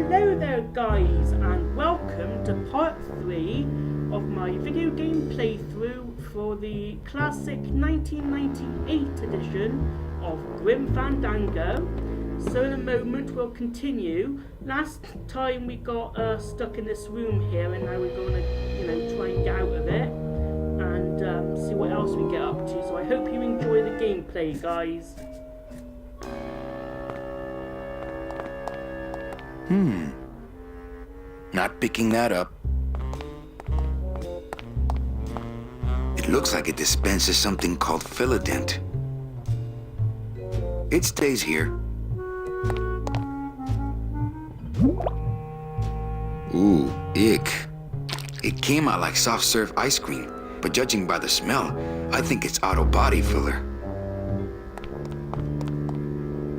Hello there guys, and welcome to part 3 of my video game playthrough for the classic 1998 edition of Grim Fandango. So in a moment we'll continue. Last time we got stuck in this room here, and now we're going to, try and get out of it and see what else we get up to. So I hope you enjoy the gameplay, guys. Not picking that up. It looks like it dispenses something called Philodent. It stays here. Ooh, ick. It came out like soft serve ice cream, but judging by the smell, I think it's auto body filler.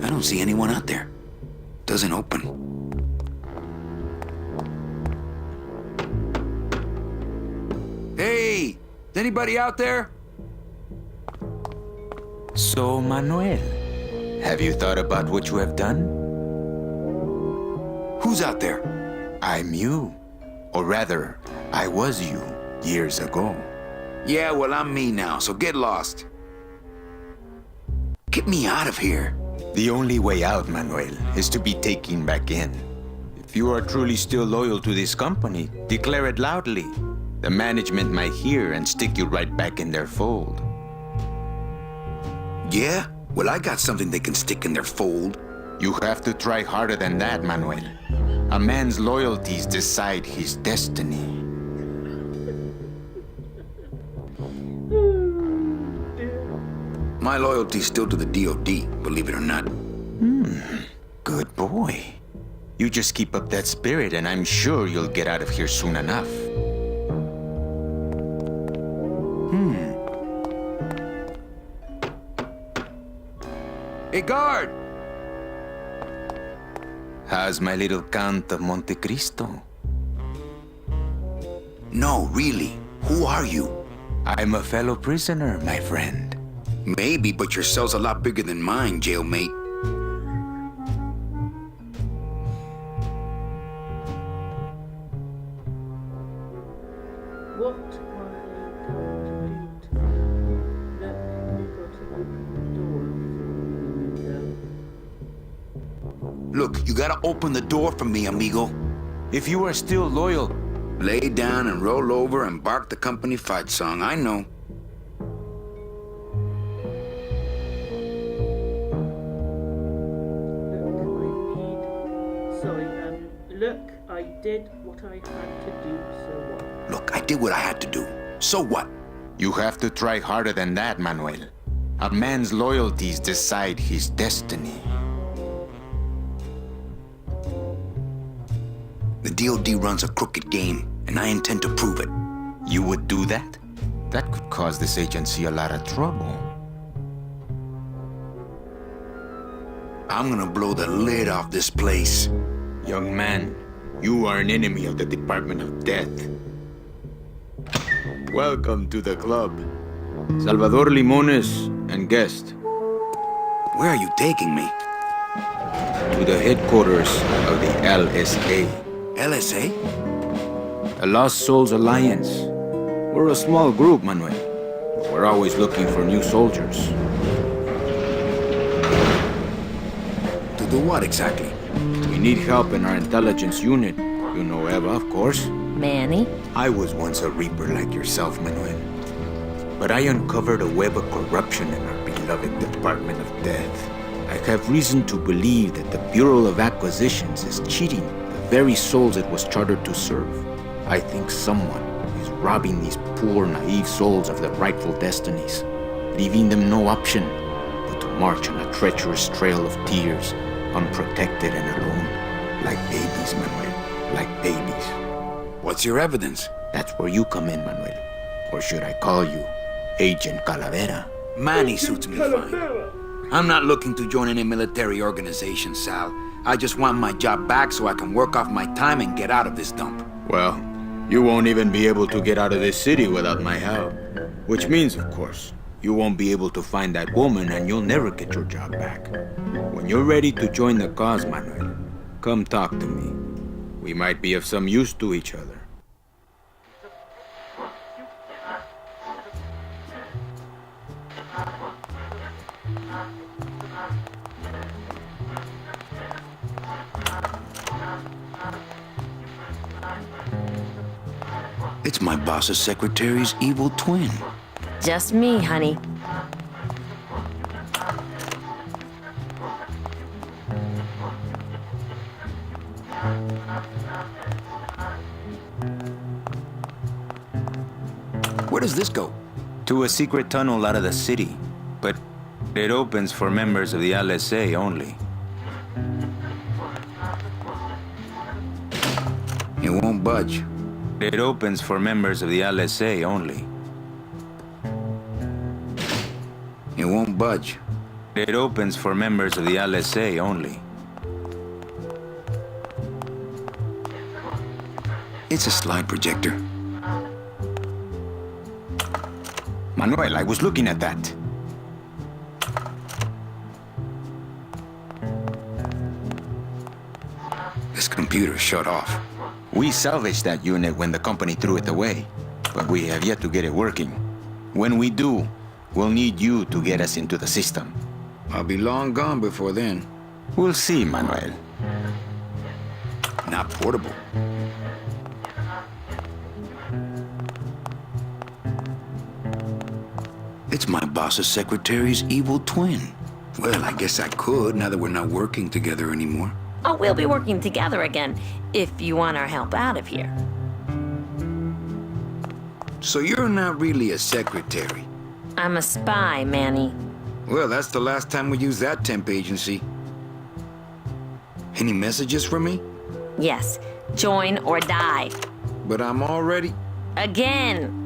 I don't see anyone out there. Doesn't open. Hey! Is anybody out there? So, Manuel, have you thought about what you have done? Who's out there? I'm you. Or rather, I was you years ago. Yeah, well, I'm me now, so get lost. Get me out of here. The only way out, Manuel, is to be taken back in. If you are truly still loyal to this company, declare it loudly. The management might hear and stick you right back in their fold. Yeah? Well, I got something they can stick in their fold. You have to try harder than that, Manuel. A man's loyalties decide his destiny. My loyalty's still to the DOD, believe it or not. Good boy. You just keep up that spirit and I'm sure you'll get out of here soon enough. Hey, guard! How's my little Count of Monte Cristo? No, really. Who are you? I'm a fellow prisoner, my friend. Maybe, but your cell's a lot bigger than mine, jailmate. What am I going to do to let me go to open the door for me? Look, you gotta open the door for me, amigo. If you are still loyal, Lay down and roll over and bark the company fight song, I know. Look, I did what I had to do, so what? Look, I did what I had to do. So what? you have to try harder than that, Manuel. A man's loyalties decide his destiny. The DOD runs a crooked game, and I intend to prove it. You would do that? That could cause this agency a lot of trouble. I'm gonna blow the lid off this place. Young man, you are an enemy of the Department of Death. Welcome to the club. Salvador Limones and guest. Where are you taking me? To the headquarters of the LSA. LSA? The Lost Souls Alliance. We're a small group, Manuel. We're always looking for new soldiers. To do what exactly? We need help in our intelligence unit. You know Eva, of course. Manny? I was once a Reaper like yourself, Manuel. But I uncovered a web of corruption in our beloved Department of Death. I have reason to believe that the Bureau of Acquisitions is cheating the very souls it was chartered to serve. I think someone is robbing these poor, naive souls of their rightful destinies, leaving them no option but to march on a treacherous trail of tears, unprotected and alone, like babies, Manuel, like babies. What's your evidence? That's where you come in, Manuel. Or should I call you Agent Calavera? Manny suits me fine. I'm not looking to join any military organization, Sal. I just want my job back so I can work off my time and get out of this dump. Well, you won't even be able to get out of this city without my help. Which means, of course, you won't be able to find that woman and you'll never get your job back. When you're ready to join the cause, Manuel, come talk to me. We might be of some use to each other. It's my boss's secretary's evil twin. Just me, honey. Where does this go? To a secret tunnel out of the city, but it opens for members of the LSA only. It won't budge. It opens for members of the LSA only. It won't budge. It opens for members of the LSA only. It's a slide projector. Manuel, I was looking at that. This computer shut off. We salvaged that unit when the company threw it away, but we have yet to get it working. When we do, we'll need you to get us into the system. I'll be long gone before then. We'll see, Manuel. Not portable. It's my boss's secretary's evil twin. Well, I guess I could, now that we're not working together anymore. Oh, we'll be working together again, if you want our help out of here. So you're not really a secretary? I'm a spy, Manny. Well, that's the last time we used that temp agency. Any messages for me? Yes, join or die. But I'm already... Again!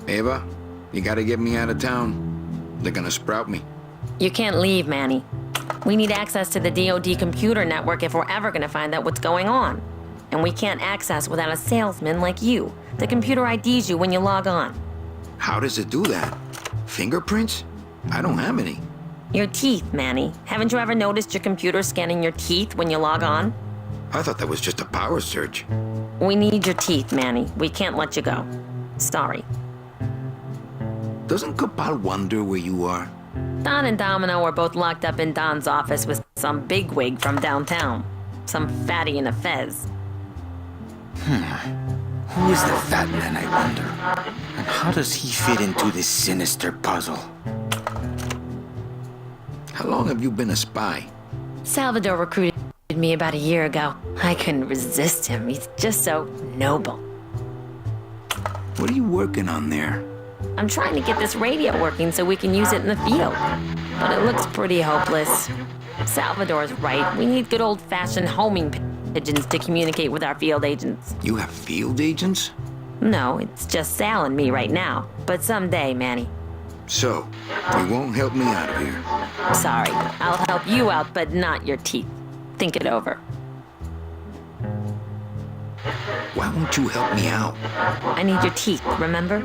Eva, you gotta get me out of town. They're gonna sprout me. You can't leave, Manny. We need access to the DoD computer network if we're ever gonna find out what's going on. And we can't access without a salesman like you. The computer IDs you when you log on. How does it do that? Fingerprints? I don't have any. Your teeth, Manny. Haven't you ever noticed your computer scanning your teeth when you log on? I thought that was just a power surge. We need your teeth, Manny. We can't let you go. Sorry. Doesn't Cabal wonder where you are? Don and Domino were both locked up in Don's office with some bigwig from downtown. Some fatty in a fez. Who is the fat man, I wonder? And how does he fit into this sinister puzzle? How long have you been a spy? Salvador recruited me about a year ago. I couldn't resist him. He's just so noble. What are you working on there? I'm trying to get this radio working so we can use it in the field. But it looks pretty hopeless. Salvador's right. We need good old-fashioned homing pigeons to communicate with our field agents. You have field agents? No, it's just Sal and me right now. But someday, Manny. So, you won't help me out of here. Sorry. I'll help you out, but not your teeth. Think it over. Why won't you help me out? I need your teeth, remember?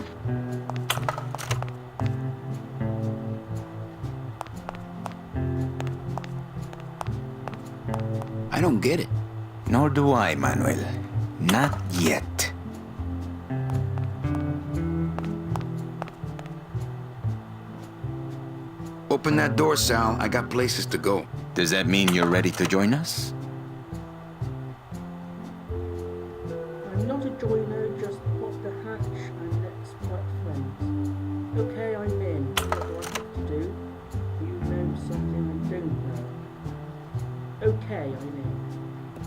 I don't get it. Nor do I, Manuel. Not yet. Open that door, Sal. I got places to go. Does that mean you're ready to join us? I'm not a joiner, just pop the hatch and let's part friends. Okay, I'm in. What do I have to do? You know something I don't know. Okay, I'm in.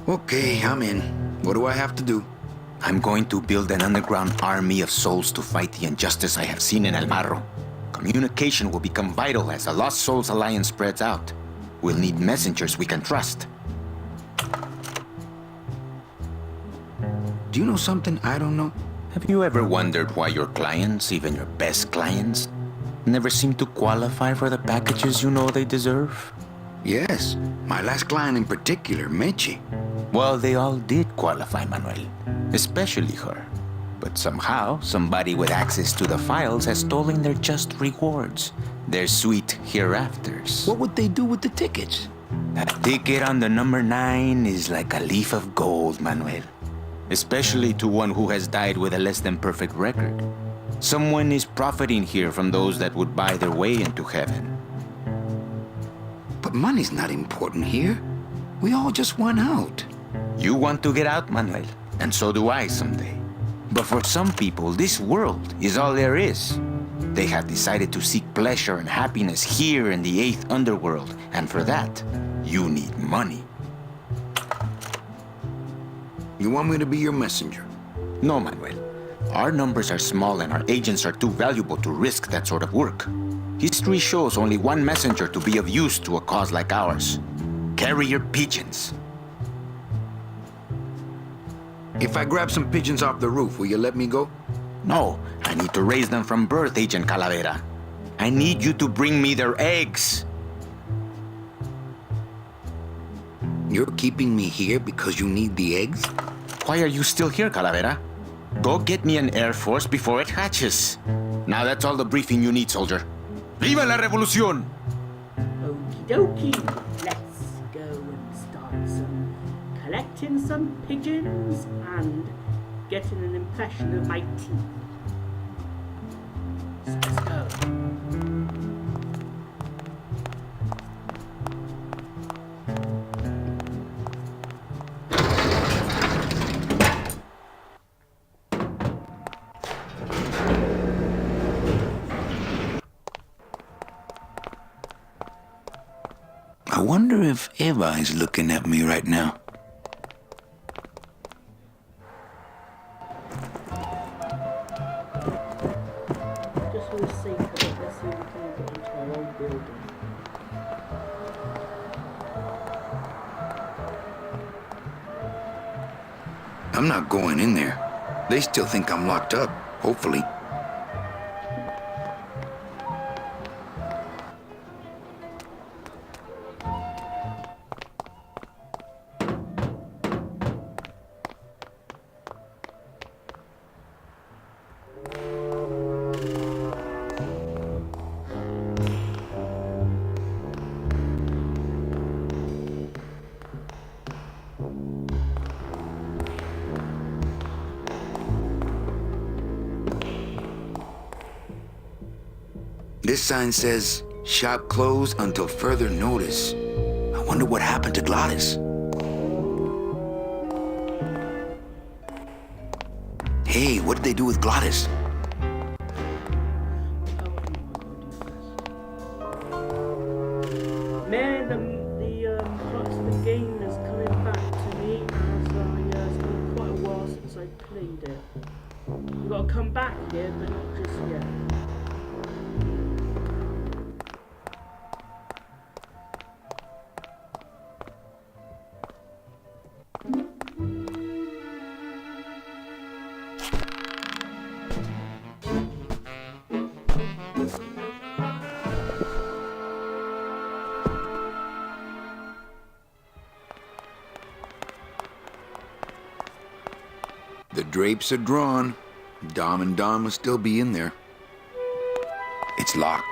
Okay, I'm in. What do I have to do? I'm going to build an underground army of souls to fight the injustice I have seen in El Barro. Communication will become vital as the Lost Souls Alliance spreads out. We'll need messengers we can trust. Do you know something I don't know? Have you ever wondered why your clients, even your best clients, never seem to qualify for the packages you know they deserve? Yes, my last client in particular, Mechi. Well, they all did qualify, Manuel. Especially her. But somehow, somebody with access to the files has stolen their just rewards. Their sweet hereafters. What would they do with the tickets? That ticket on the number 9 is like a leaf of gold, Manuel. Especially to one who has died with a less than perfect record. Someone is profiting here from those that would buy their way into heaven. But money's not important here. We all just want out. You want to get out, Manuel, and so do I someday. But for some people, this world is all there is. They have decided to seek pleasure and happiness here in the 8th underworld, and for that, you need money. You want me to be your messenger? No, Manuel. Our numbers are small and our agents are too valuable to risk that sort of work. History shows only one messenger to be of use to a cause like ours. Carrier pigeons. If I grab some pigeons off the roof, will you let me go? No, I need to raise them from birth, Agent Calavera. I need you to bring me their eggs. You're keeping me here because you need the eggs? Why are you still here, Calavera? Go get me an Air Force before it hatches. Now that's all the briefing you need, soldier. ¡Viva la revolución! Okie dokie, let's go and start collecting some pigeons and getting an impression of my teeth. So let's go. I wonder if Eva is looking at me right now. Just for the sake of it, let's see if we can get into our old building. I'm not going in there. They still think I'm locked up, hopefully. This sign says, shop closed until further notice. I wonder what happened to Gladys. Hey, what did they do with Gladys? Man, the parts of the game is coming back to me as it's been quite a while since I played it. We've got to come back here, but not just yet. The drapes are drawn. Dom and Don must still be in there. It's locked.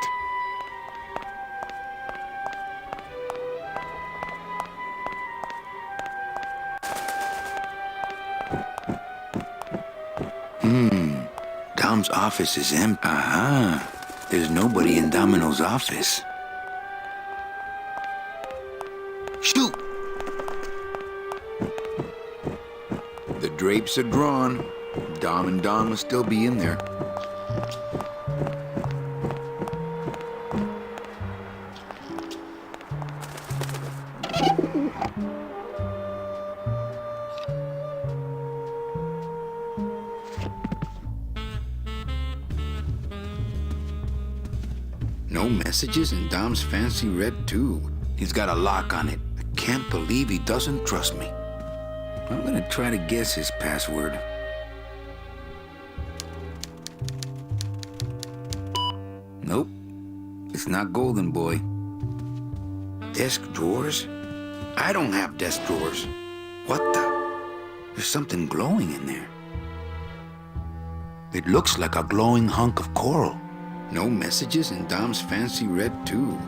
Dom's office is empty. Aha. There's nobody in Domino's office. Shoot! The drapes are drawn. Dom and Don must still be in there. No messages in Dom's fancy red tube. He's got a lock on it. I can't believe he doesn't trust me. I'm gonna try to guess his password. Nope. It's not Golden Boy. Desk drawers? I don't have desk drawers. What the? There's something glowing in there. It looks like a glowing hunk of coral. No messages in Dom's fancy red tube.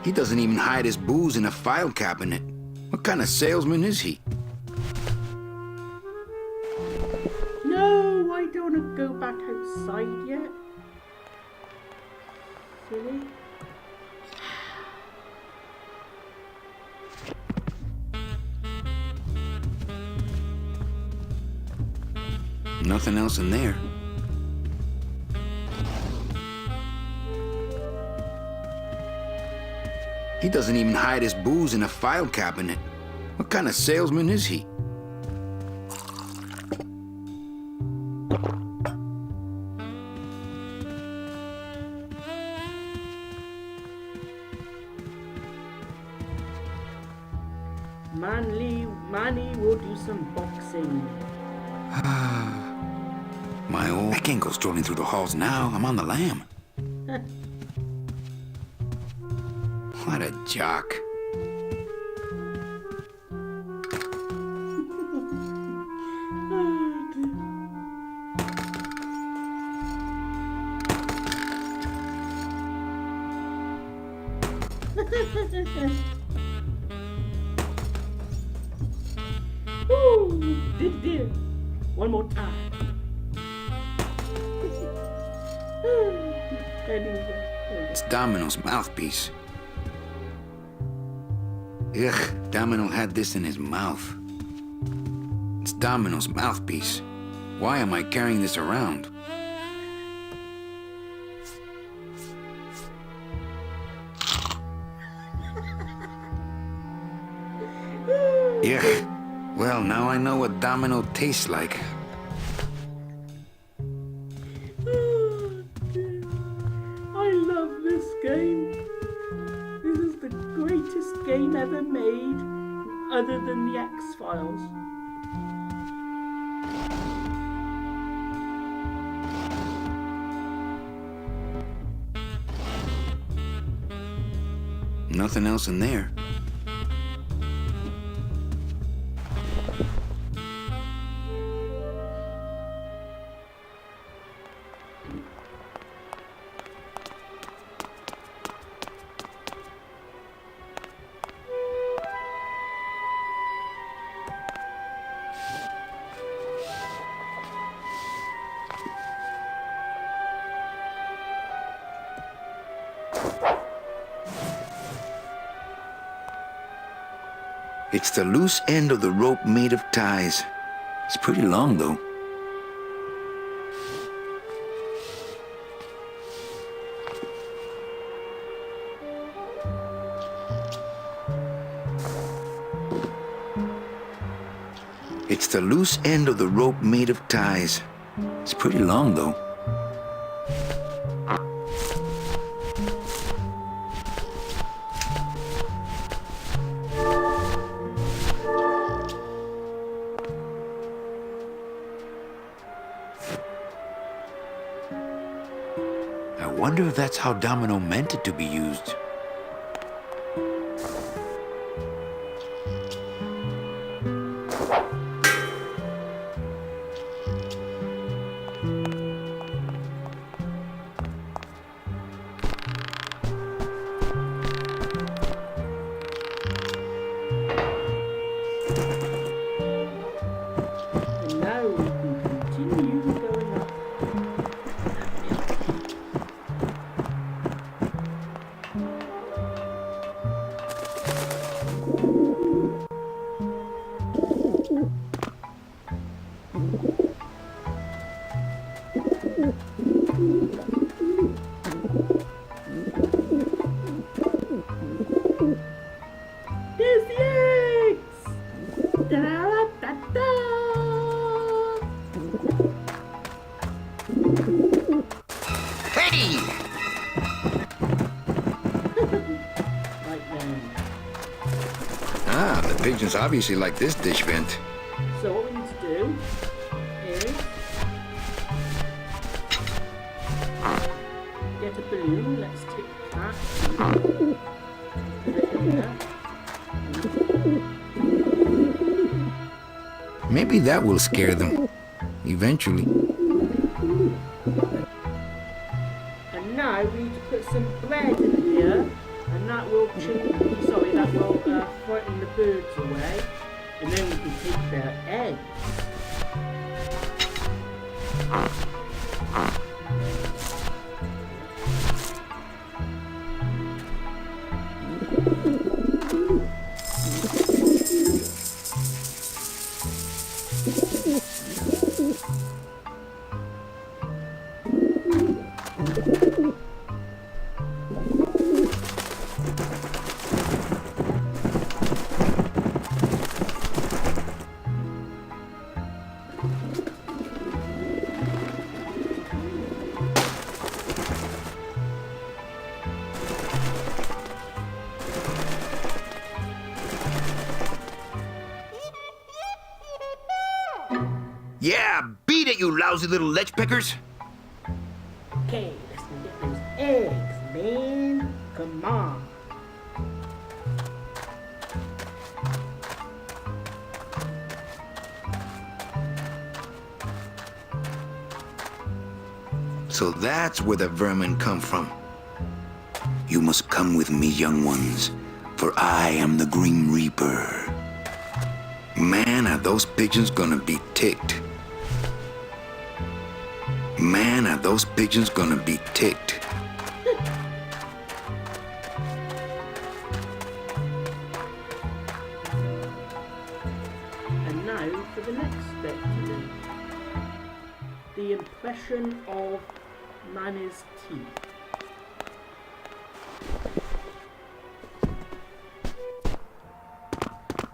He doesn't even hide his booze in a file cabinet. What kind of salesman is he? No, I don't want to go back outside yet. Silly. Nothing else in there. He doesn't even hide his booze in a file cabinet. What kind of salesman is he? Manny will do some boxing. My old... I can't go strolling through the halls now. I'm on the lam. What a jock. Woo! Did. One more time. It's Domino's mouthpiece. Ugh, Domino had this in his mouth. It's Domino's mouthpiece. Why am I carrying this around? Ugh. Well, now I know what Domino tastes like. I love this game. This is the greatest game ever made, other than the X-Files. Nothing else in there. It's the loose end of the rope made of ties. It's pretty long, though. It's the loose end of the rope made of ties. It's pretty long, though. I wonder if that's how Domino meant it to be used. And now we can continue going up. There's the eggs! Da-da-da-da-da! Hey! Right then. Ah, the pigeons obviously like this dish vent. So what we need to do is get a balloon. Let's take that. Put it in there. Maybe that will scare them. Eventually. And now we need to put some bread in here And that will that will frighten the birds away. And then we can take their eggs. Yeah, beat it, you lousy little lech pickers. Okay, let's go get those eggs, man. Come on. So that's where the vermin come from. You must come with me, young ones, for I am the Grim Reaper. Man, are those pigeons gonna be ticked. Man, are those pigeons gonna be ticked. And now for the next step to do. The impression of Manny's teeth.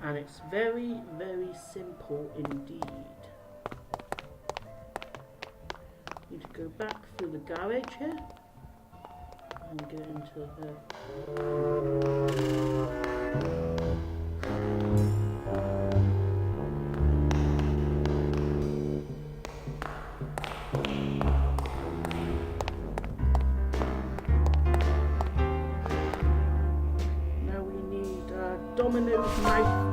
And it's very, very simple indeed. Need to go back through the garage here and get into Now we need Domino's mouthpiece.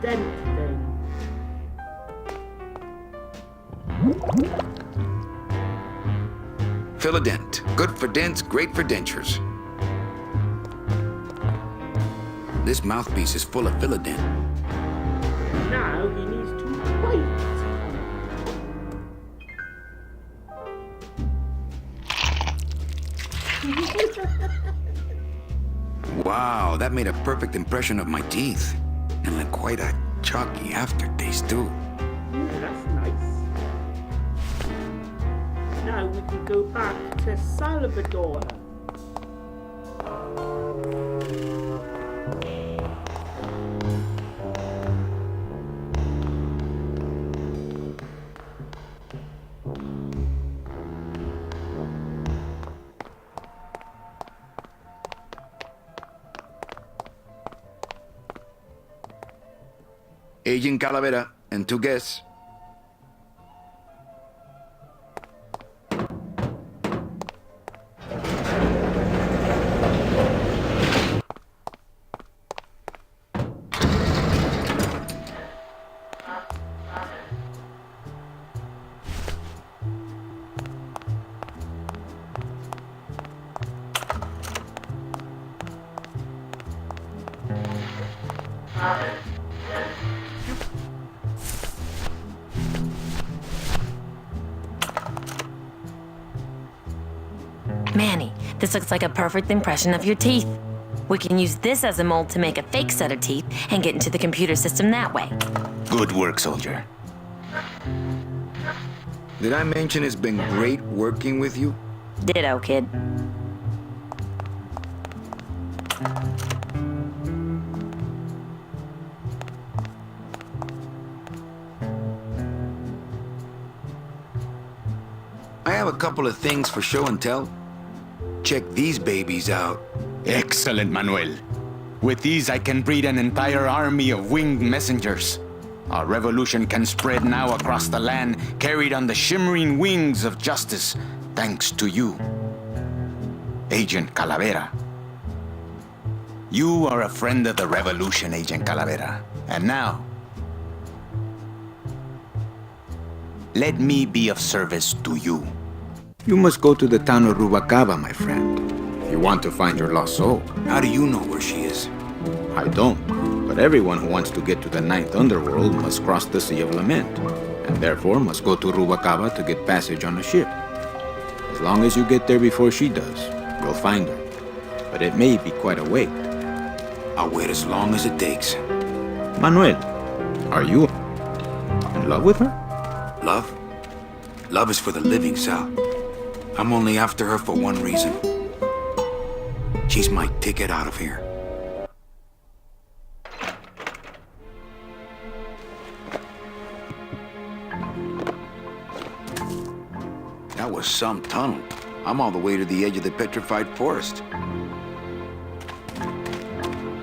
Dent thing. Fill a dent. Good for dents, great for dentures. This mouthpiece is full of Philodent. Now he needs to bite. Wow, that made a perfect impression of my teeth. And like quite a chalky aftertaste, too. Yeah, that's nice. Now we can go back to Salvador. Agent Calavera and 2 guests. Manny, this looks like a perfect impression of your teeth. We can use this as a mold to make a fake set of teeth and get into the computer system that way. Good work, soldier. Did I mention it's been great working with you? Ditto, kid. I have a couple of things for show and tell. Check these babies out. Excellent, Manuel. With these, I can breed an entire army of winged messengers. Our revolution can spread now across the land, carried on the shimmering wings of justice, thanks to you, Agent Calavera. You are a friend of the revolution, Agent Calavera. And now, let me be of service to you. You must go to the town of Rubalcaba, my friend, if you want to find your lost soul. How do you know where she is? I don't, but everyone who wants to get to the ninth underworld must cross the Sea of Lament, and therefore must go to Rubalcaba to get passage on a ship. As long as you get there before she does, you'll find her. But it may be quite a wait. I'll wait as long as it takes. Manuel, are you in love with her? Love? Love is for the living, Sal. I'm only after her for one reason. She's my ticket out of here. That was some tunnel. I'm all the way to the edge of the petrified forest.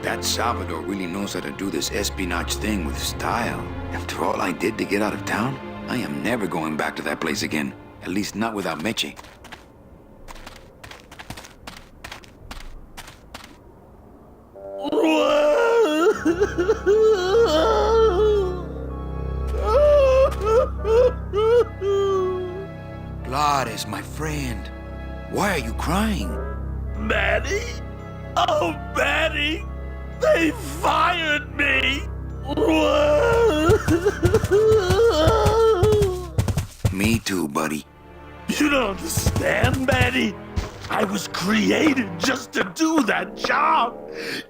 That Salvador really knows how to do this espionage thing with style. After all I did to get out of town, I am never going back to that place again. At least not without Meche. Gladys, my friend. Why are you crying? Manny? Oh, Manny! They fired me! Me too, buddy. You don't understand, Manny. I was created just to do that job.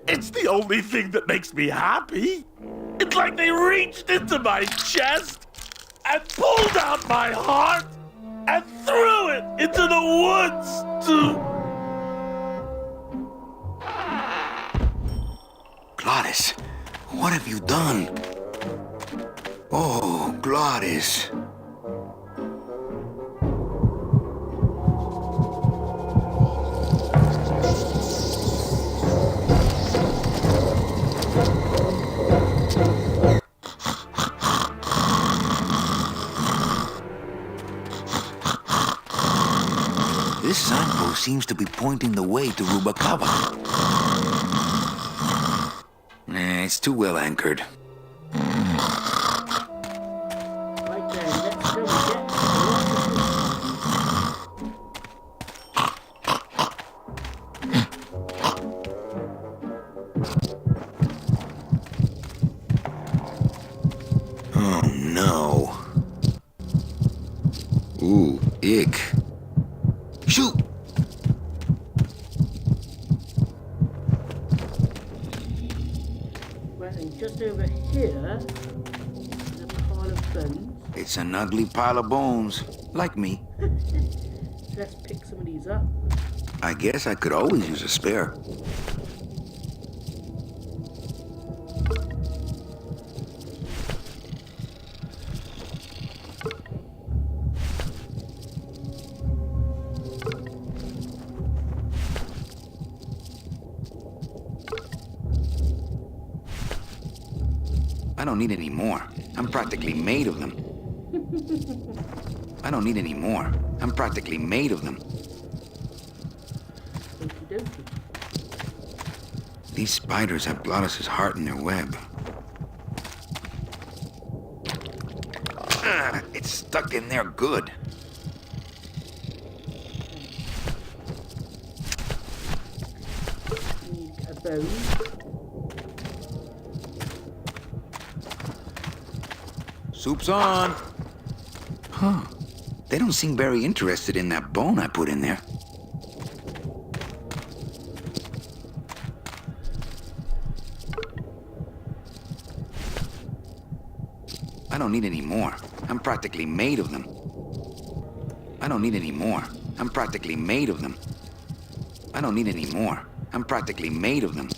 It's the only thing that makes me happy. It's like they reached into my chest and pulled out my heart and threw it into the woods to... Gladys, what have you done? Oh, Gladys. This signpost seems to be pointing the way to Rubalcaba. It's too well anchored. Right then, let's go and Oh no. Ooh, ick. Shoot! Right, and just over here is a pile of bones. It's an ugly pile of bones, like me. So let's pick some of these up. I guess I could always use a spare. I don't need any more. I'm practically made of them. I don't need any more. I'm practically made of them. Okie dokie. These spiders have Glottis's heart in their web. Ah, it's stuck in there good. Need a bone. Soup's on. Huh. They don't seem very interested in that bone I put in there. I don't need any more. I'm practically made of them. I don't need any more. I'm practically made of them. I don't need any more. I'm practically made of them.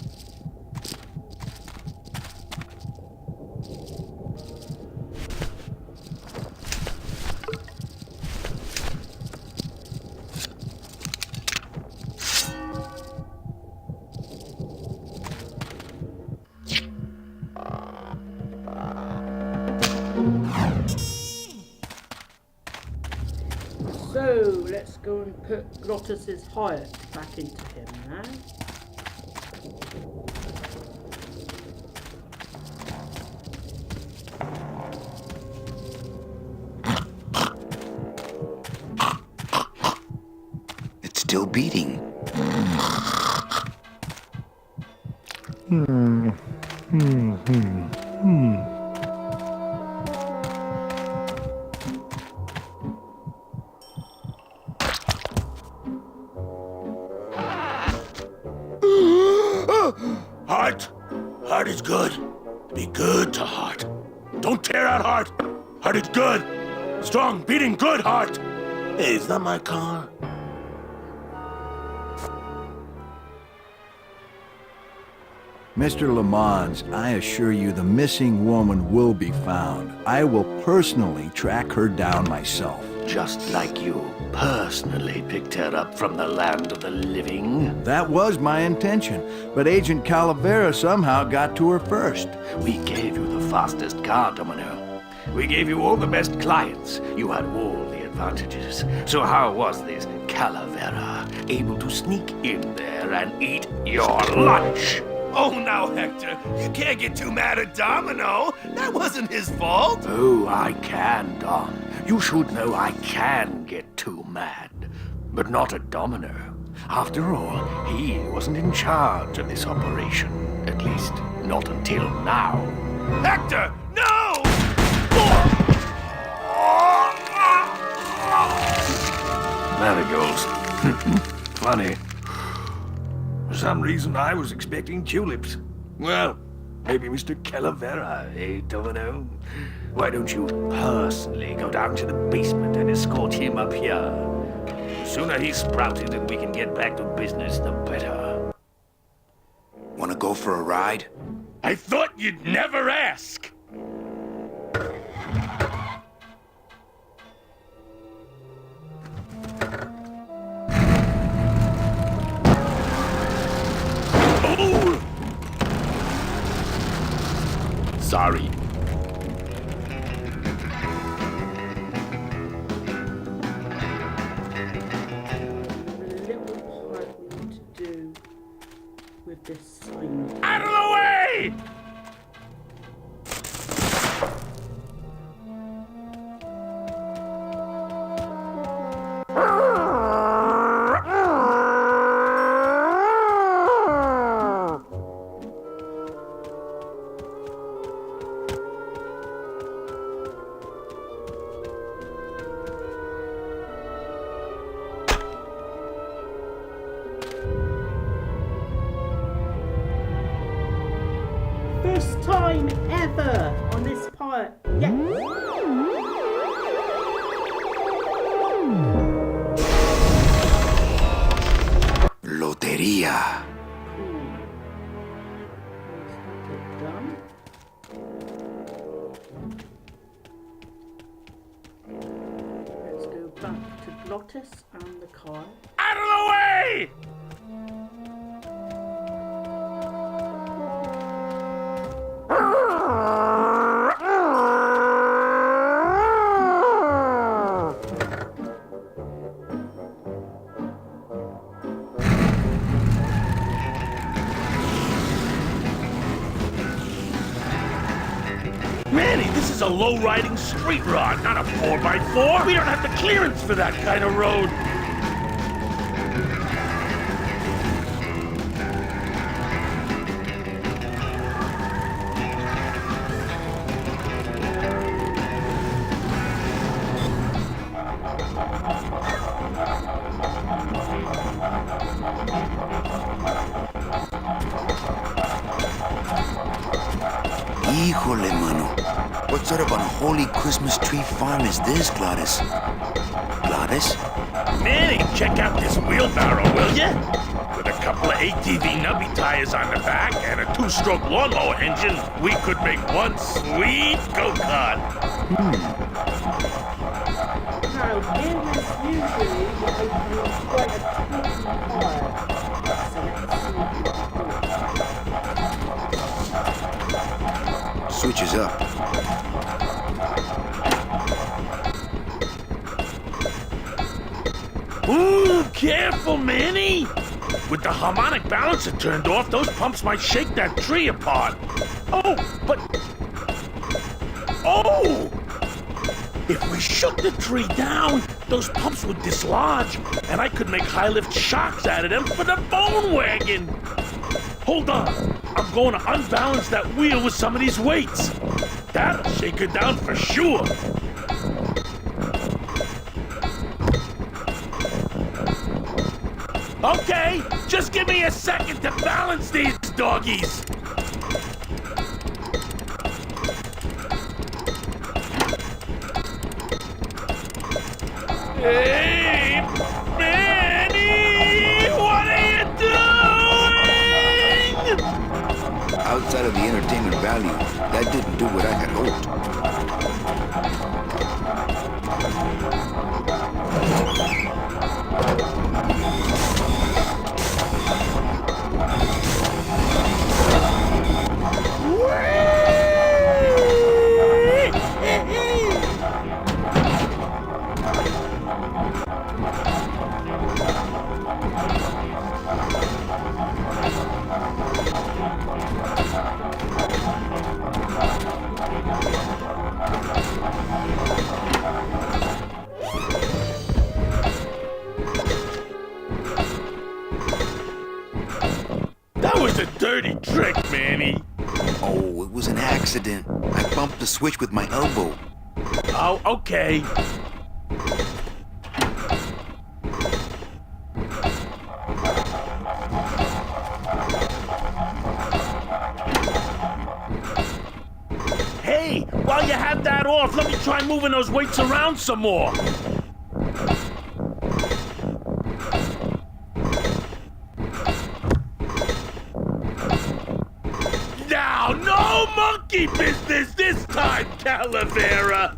So let's go and put Glottis's heart back into him now. beating. Heart. Heart is good. Be good to Heart. Don't tear out Heart. Heart is good. Strong, beating, good Heart. Hey, is that my car? Mr. Lamont, I assure you the missing woman will be found. I will personally track her down myself. Just like you personally picked her up from the land of the living. That was my intention, but Agent Calavera somehow got to her first. We gave you the fastest car, Domino. We gave you all the best clients. You had all the advantages. So how was this Calavera able to sneak in there and eat your lunch? Oh, now, Hector, you can't get too mad at Domino. That wasn't his fault. Oh, I can, Dom. You should know I can get too mad. But not at Domino. After all, he wasn't in charge of this operation. At least, not until now. Hector, no! There it goes. Funny. For some reason, I was expecting tulips. Well, maybe Mr. Calavera, eh, Domino? Why don't you personally go down to the basement and escort him up here? The sooner he's sprouted and we can get back to business, the better. Wanna go for a ride? I thought you'd never ask! Sorry. The little part we need to do with this sign. Out of the way! First time ever on this part. Yes. Loteria. Done. Let's go back to Glottis and the car. Out of the way! Manny, this is a low-riding street rod, not a 4x4. We don't have the clearance for that kind of road. Híjole, mano. What sort of unholy Christmas tree farm is this, Glottis? Glottis? Manny, check out this wheelbarrow, will ya? With a couple of ATV nubby tires on the back and a 2-stroke lawnmower engine, we could make one sweet go-kart. Now, in this usually what I do is quite a tricky part. So let's see. Switches up. Ooh, careful, Manny! With the harmonic balancer turned off, those pumps might shake that tree apart. Oh, but... Oh! If we shook the tree down, those pumps would dislodge, and I could make high-lift shocks out of them for the bone wagon. Hold on, I'm going to unbalance that wheel with some of these weights. That'll shake her down for sure. Okay, just give me a second to balance these doggies. Hey, Manny! What are you doing? Outside of the entertainment value, that didn't do what I had hoped. That was a dirty trick, Manny. Oh, it was an accident. I bumped the switch with my elbow. Oh, okay. Hey, while you have that off, let me try moving those weights around some more. Now, no monkey business this time, Calavera!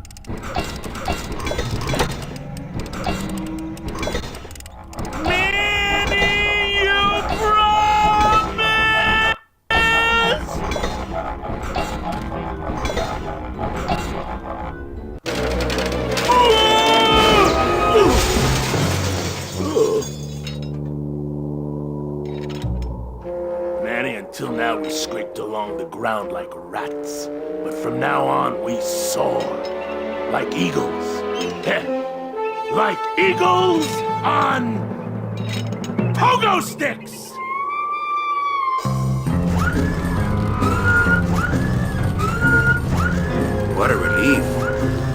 Manny, you promise! Manny, until now we scraped along the ground like rats. But from now on we soar. Like eagles. Heh. Like eagles on pogo sticks! What a relief.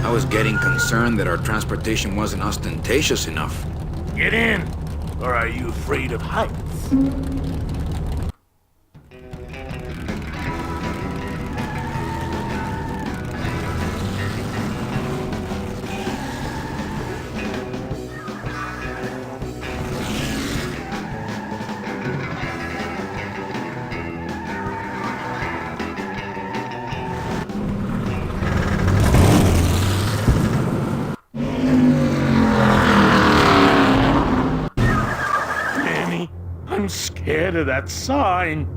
I was getting concerned that our transportation wasn't ostentatious enough. Get in! Or are you afraid of heights? Manny, I'm scared of that sign.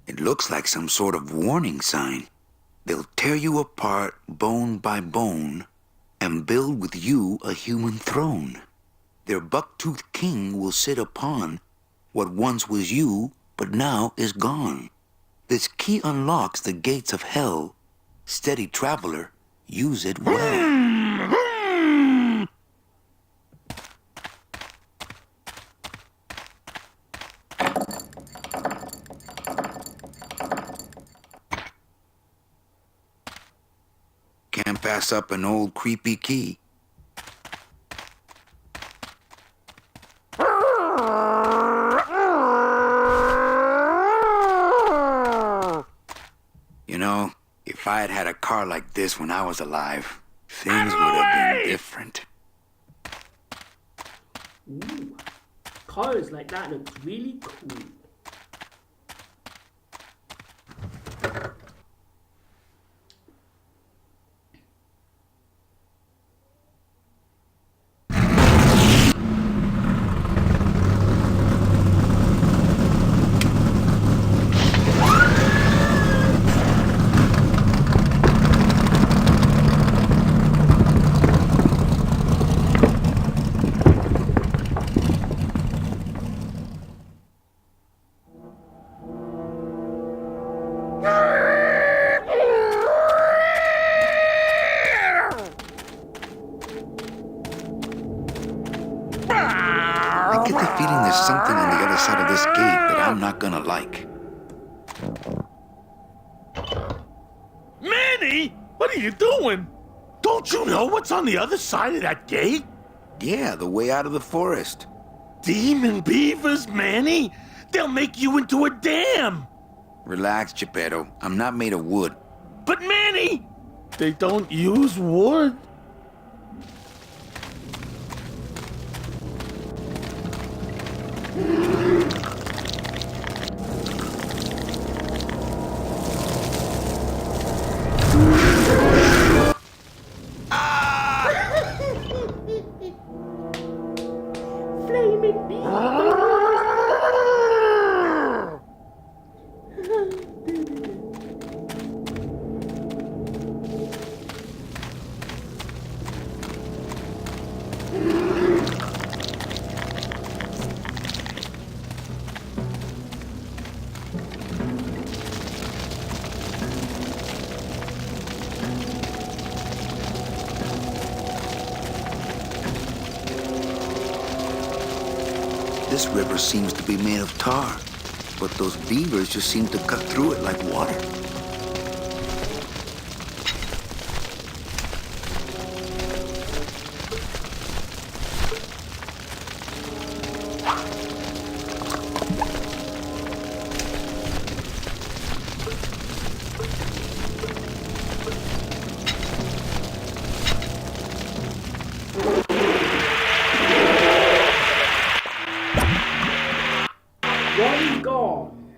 It looks like some sort of warning sign. They'll tear you apart bone by bone and build with you a human throne. Their buck-toothed king will sit upon what once was you, but now is gone. This key unlocks the gates of hell. Steady traveler, use it well. Can't pass up an old creepy key. You know, if I had had a car like this when I was alive, things would have been different. Ooh, cars like that looks really cool. gonna like. Manny, what are you doing? Don't you know what's on the other side of that gate? Yeah, the way out of the forest. Demon beavers, Manny? They'll make you into a dam. Relax, Geppetto. I'm not made of wood. But Manny, they don't use wood. Flaming bees. This river seems to be made of tar, but those beavers just seem to cut through it like water. One gone.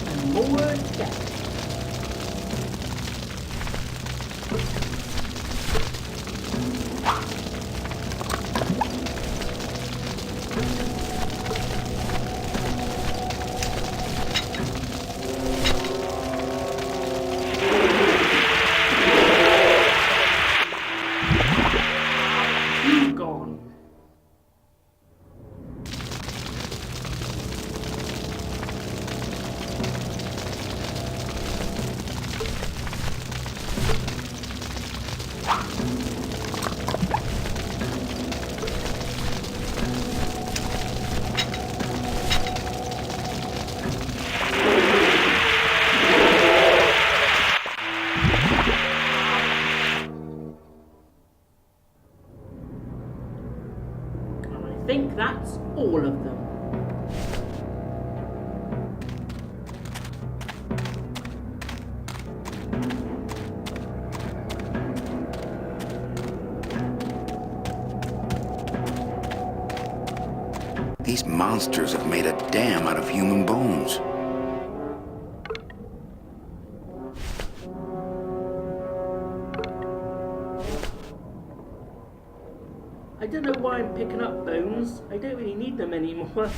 And more death. Two gone. I think that's all of them. These monsters have made a dam out of human bones. I don't know why I'm picking up bones. I don't really need them anymore.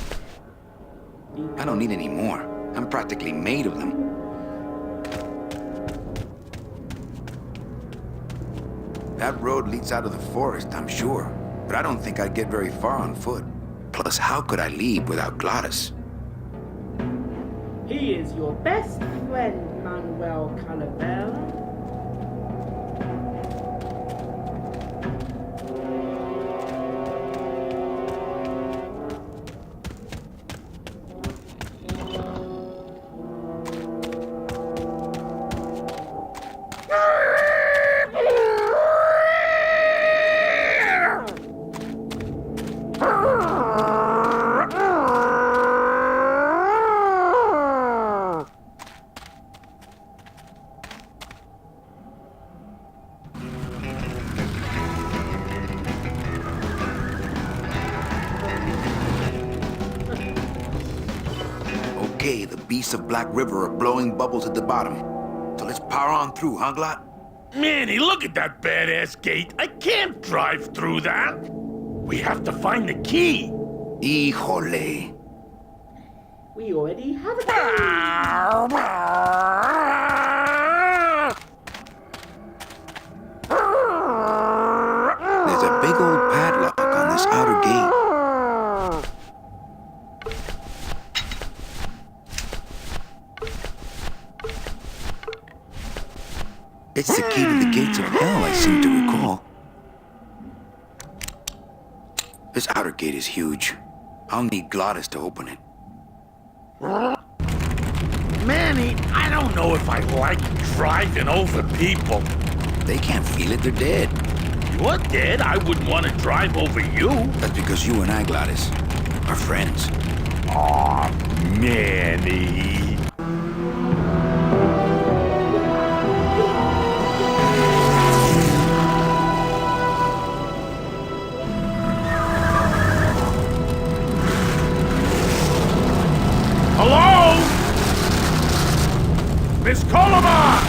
I don't need any more. I'm practically made of them. That road leads out of the forest, I'm sure. But I don't think I'd get very far on foot. Plus, how could I leave without Glottis? He is your best friend, Manuel Calavera. Okay, the beasts of Black River are blowing bubbles at the bottom. So let's power on through, huh, Glot? Manny, look at that badass gate. I can't drive through that. We have to find the key. Híjole. We already have a key. There's a big old padlock on this outer gate. It's the key to the gates of hell, I seem to recall. This outer gate is huge. I'll need Gladys to open it. Manny, I don't know if I like driving over people. They can't feel it, they're dead. You're dead. I wouldn't want to drive over you. That's because you and I, Gladys, are friends. Aw, Manny. Hello? Miss Colomar!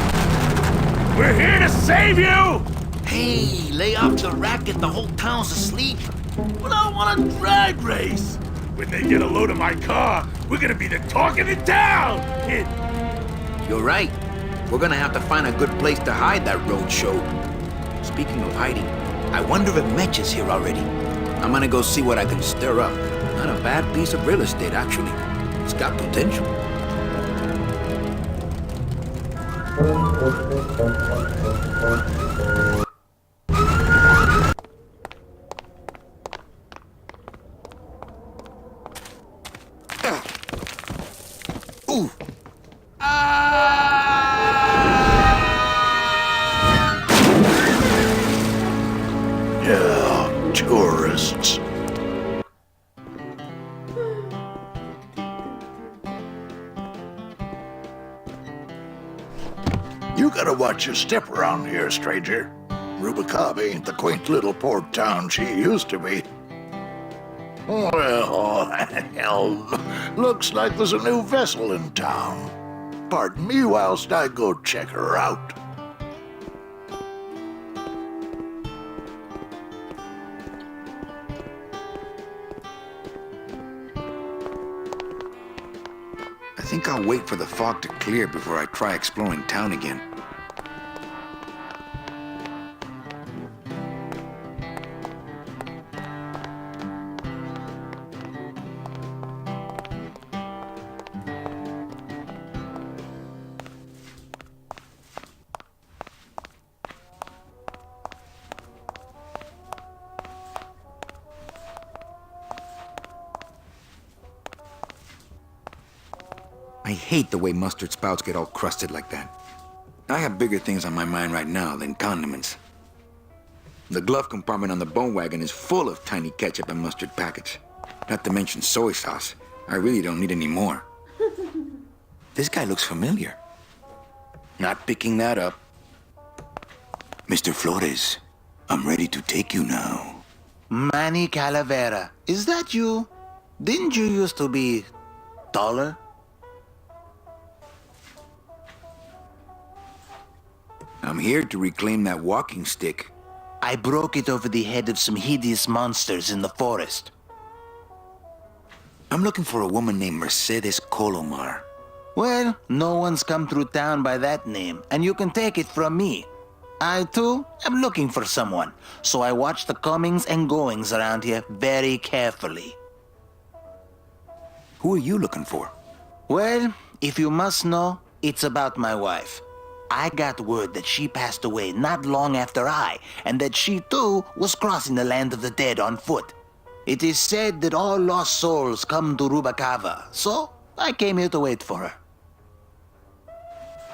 We're here to save you! Hey, lay off the racket, the whole town's asleep. But I want a drag race! When they get a load of my car, we're gonna be the talk of the town! Kid. You're right. We're gonna have to find a good place to hide that road show. Speaking of hiding, I wonder if Mitch is here already. I'm gonna go see what I can stir up. Not a bad piece of real estate, actually. It's got potential. Ooh. Yeah, tourists. You gotta watch your step around here, stranger. Rubicab ain't the quaint little port town she used to be. Well, hell, looks like there's a new vessel in town. Pardon me whilst I go check her out. I think I'll wait for the fog to clear before I try exploring town again. I hate the way mustard spouts get all crusted like that. I have bigger things on my mind right now than condiments. The glove compartment on the bone wagon is full of tiny ketchup and mustard packets. Not to mention soy sauce. I really don't need any more. This guy looks familiar. Not picking that up. Mr. Flores, I'm ready to take you now. Manny Calavera, is that you? Didn't you used to be taller? I'm here to reclaim that walking stick. I broke it over the head of some hideous monsters in the forest. I'm looking for a woman named Mercedes Colomar. Well, no one's come through town by that name, and you can take it from me. I, too, am looking for someone, so I watch the comings and goings around here very carefully. Who are you looking for? Well, if you must know, it's about my wife. I got word that she passed away not long after I, and that she too was crossing the land of the dead on foot. It is said that all lost souls come to Rubacava, so I came here to wait for her.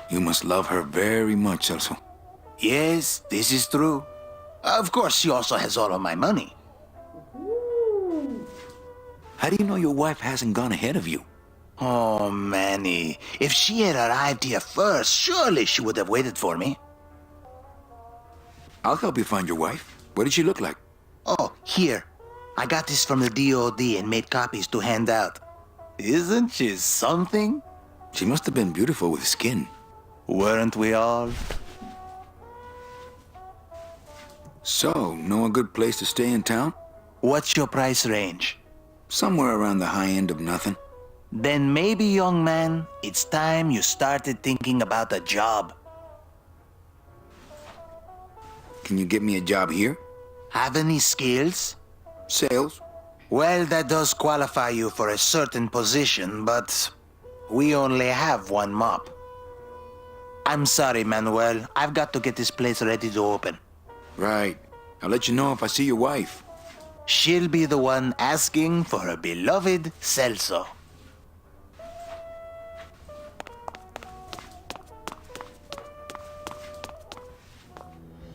You must love her very much, Celso. Yes, this is true. Of course, she also has all of my money. How do you know your wife hasn't gone ahead of you? Oh, Manny, if she had arrived here first, surely she would have waited for me. I'll help you find your wife. What did she look like? Oh, here. I got this from the DOD and made copies to hand out. Isn't she something? She must have been beautiful with skin. Weren't we all? So, know a good place to stay in town? What's your price range? Somewhere around the high end of nothing. Then maybe, young man, it's time you started thinking about a job. Can you get me a job here? Have any skills? Sales? Well, that does qualify you for a certain position, but we only have one mop. I'm sorry, Manuel. I've got to get this place ready to open. Right. I'll let you know if I see your wife. she'll be the one asking for her beloved Celso.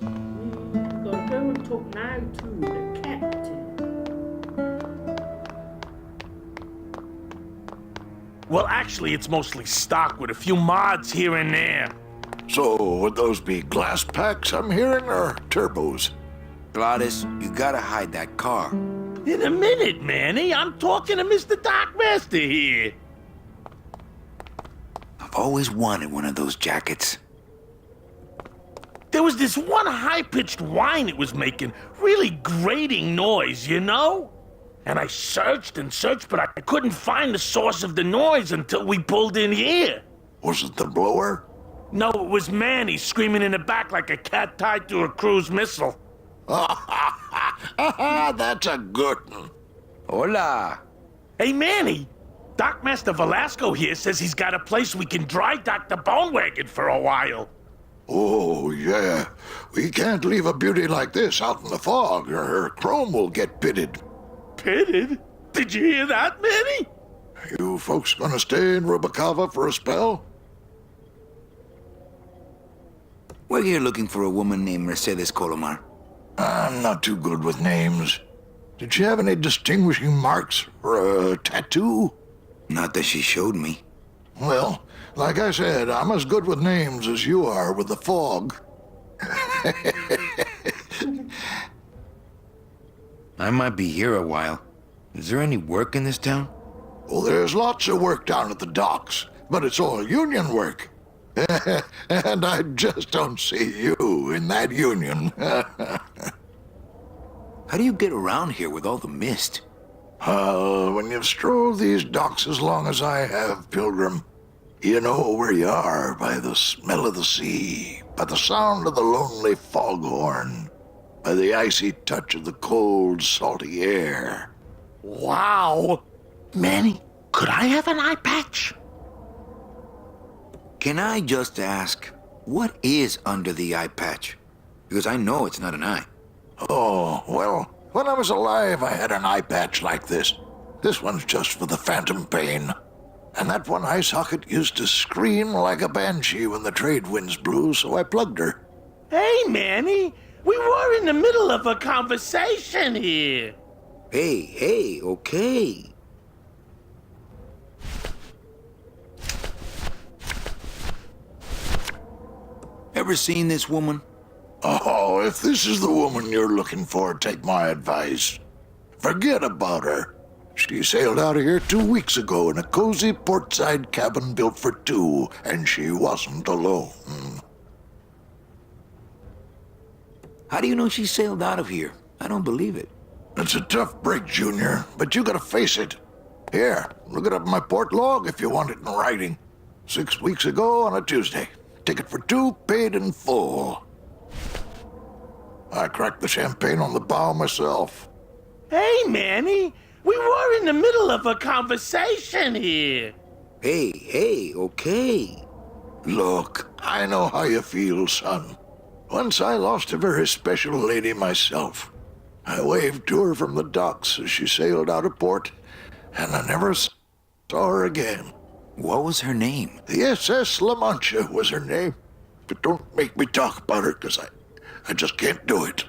Gotta go and talk now to the captain. Well, actually, it's mostly stock with a few mods here and there. So, would those be glass packs I'm hearing, or turbos? Gladys, you gotta hide that car. In a minute, Manny. I'm talking to Mr. Dockmaster here. I've always wanted one of those jackets. There was this one high-pitched whine it was making. Really grating noise, you know? And I searched and searched, but I couldn't find the source of the noise until we pulled in here. Was it the blower? No, it was Manny screaming in the back like a cat tied to a cruise missile. That's a good one. Hola. Hey, Manny! Dockmaster Velasco here says he's got a place we can dry dock the bone wagon for a while. Oh, yeah. We can't leave a beauty like this out in the fog, or her chrome will get pitted. Pitted? Did you hear that, Manny? You folks gonna stay in Rubacava for a spell? We're here looking for a woman named Mercedes Colomar. I'm not too good with names. Did she have any distinguishing marks or a tattoo? Not that she showed me. Well, like I said, I'm as good with names as you are with the fog. I might be here a while. Is there any work in this town? Well, there's lots of work down at the docks, but it's all union work. And I just don't see you in that union. How do you get around here with all the mist? When you've strolled these docks as long as I have, Pilgrim, you know where you are by the smell of the sea, by the sound of the lonely foghorn, by the icy touch of the cold, salty air. Wow! Manny, could I have an eye patch? Can I just ask, what is under the eye patch? Because I know it's not an eye. Oh, well, when I was alive, I had an eye patch like this. This one's just for the phantom pain. And that one eye socket used to scream like a banshee when the trade winds blew, so I plugged her. Hey, Manny! We were in the middle of a conversation here. Hey, okay. Ever seen this woman? Oh, if this is the woman you're looking for, take my advice. Forget about her. She sailed out of here 2 weeks ago in a cozy portside cabin built for two, and she wasn't alone. How do you know she sailed out of here? I don't believe it. It's a tough break, Junior, but you gotta face it. Here, look it up in my port log if you want it in writing. 6 weeks ago on a Tuesday. Ticket for two, paid in full. I cracked the champagne on the bow myself. Hey, Manny! We were in the middle of a conversation here. Hey, okay. Look, I know how you feel, son. Once I lost a very special lady myself. I waved to her from the docks as she sailed out of port, and I never saw her again. What was her name? The SS La Mancha was her name. But don't make me talk about her, because I just can't do it.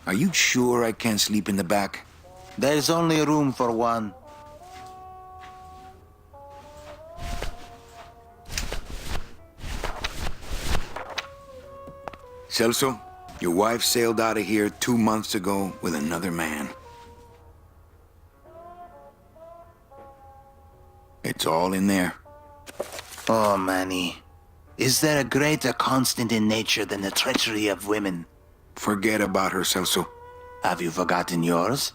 Are you sure I can't sleep in the back? There's only room for one. Celso, your wife sailed out of here 2 months ago with another man. It's all in there. Oh, Manny. Is there a greater constant in nature than the treachery of women? Forget about her, Celso. Have you forgotten yours?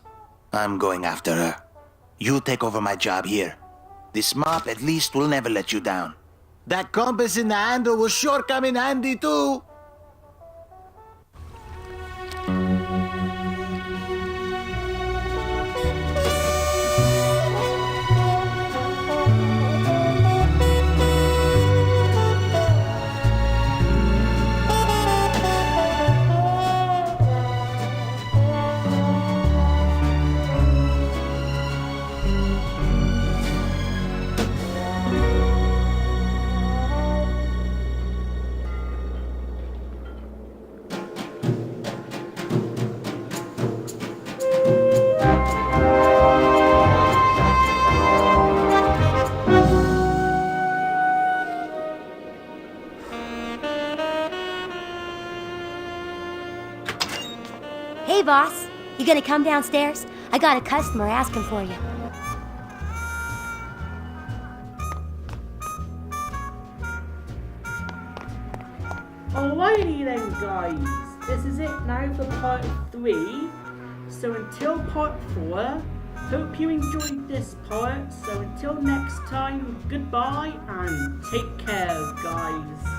I'm going after her. You take over my job here. This mop at least will never let you down. That compass in the handle will sure come in handy too. Hey, boss. You gonna come downstairs? I got a customer asking for you. Alrighty then, guys. This is it now for part 3. So until part 4, hope you enjoyed this part. So until next time, goodbye and take care, guys.